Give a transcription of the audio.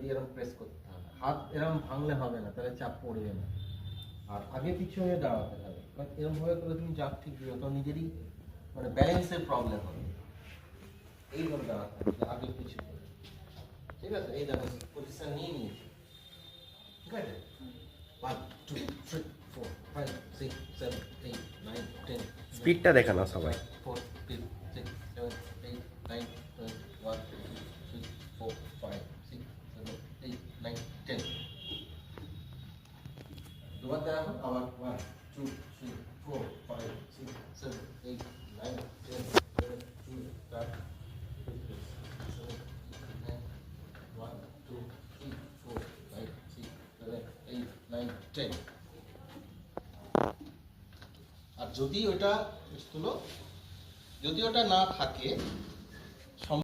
দিয়ে এরকম প্রেস করতে হবে, হাত এরকম ভাঙলে হবে না, তাহলে চাপ পড়বে না। আর আগে পিছনে দাঁড়াতে হবে, কারণ এরকম ভাবে করে তুমি চাপ ঠিক দিও তো নিজেরই মানে ব্যালেন্সের প্রবলেম হবে। এইভাবে দাঁড়াতে হবে আগে পিছনে, ঠিক আছে? এই দেখো পজিশন নিয়ে নিয়েছি, ঠিক আছে? 1 2 3 4 5 6 7 8 9 10 স্পিডটা দেখে নাও সবাই। 4 5 6 7 8 9 10 1 2 3 4 5 6 7 8 9 10 দুবার দেখো আবার 1 2 3 4 5 6 7 8 9 10 11 12 13 1 2 3 4 5 6 7 8 9 10। আর যদি ওটা তুলো, যদি ওটা না থাকে